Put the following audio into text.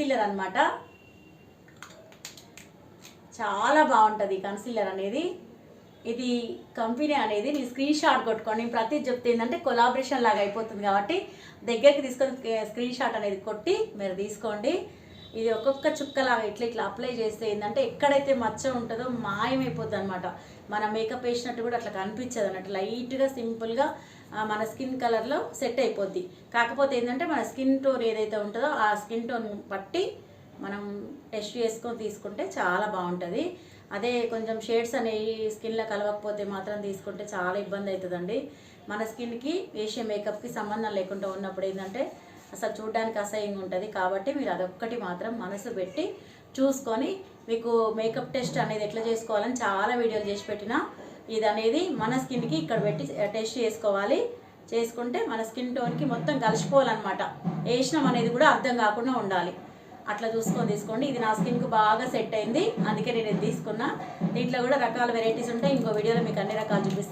Concealer అన్నమాట. చాలా బాగుంటుంది కన్సీలర్ అనేది. ఇది కంపెనీ అనేది నేను స్క్రీన్ షాట్ కొట్టుకోండి. నేను ప్రతి చెప్తే ఏంటంటే కొలాబరేషన్ లాగా అయిపోతుంది కాబట్టి దగ్గరికి తీసుకొని స్క్రీన్ షాట్ అనేది కొట్టి మీరు తీసుకోండి. ఇది ఒక్కొక్క చుక్కలాగా ఇట్లా అప్లై చేస్తే ఏంటంటే ఎక్కడైతే మచ్చ ఉంటుందో మాయమైపోతుంది అనమాట. మన మేకప్ వేసినట్టు కూడా అట్లా కనిపించదు అన్నట్టు. లైట్గా సింపుల్గా మన స్కిన్ కలర్లో సెట్ అయిపోద్ది. కాకపోతే ఏంటంటే మన స్కిన్ టోన్ ఏదైతే ఉంటుందో ఆ స్కిన్ టోన్ బట్టి మనం టెస్ట్ చేసుకొని తీసుకుంటే చాలా బాగుంటుంది. అదే కొంచెం షేడ్స్ అనేవి స్కిన్లో కలవకపోతే మాత్రం తీసుకుంటే చాలా ఇబ్బంది అవుతుందండి. మన స్కిన్కి వేసే మేకప్కి సంబంధం లేకుండా ఉన్నప్పుడు ఏంటంటే అసలు చూడడానికి అసహ్యంగా ఉంటుంది. కాబట్టి మీరు అదొక్కటి మాత్రం మనసు పెట్టి చూసుకొని మీకు మేకప్ టెస్ట్ అనేది ఎట్లా చేసుకోవాలని చాలా వీడియోలు చేసి పెట్టిన. ఇది అనేది మన స్కిన్కి ఇక్కడ పెట్టి టెస్ట్ చేసుకోవాలి. చేసుకుంటే మన స్కిన్ టోన్కి మొత్తం కలిసిపోవాలన్నమాట. వేసినాం అనేది కూడా అర్థం కాకుండా ఉండాలి. అట్లా చూసుకొని తీసుకోండి. ఇది నా స్కిన్కు బాగా సెట్ అయింది, అందుకే నేను ఇది తీసుకున్నా. దీంట్లో కూడా రకాల వెరైటీస్ ఉంటాయి. ఇంకో వీడియోలో మీకు అన్ని రకాలు చూపిస్తాను.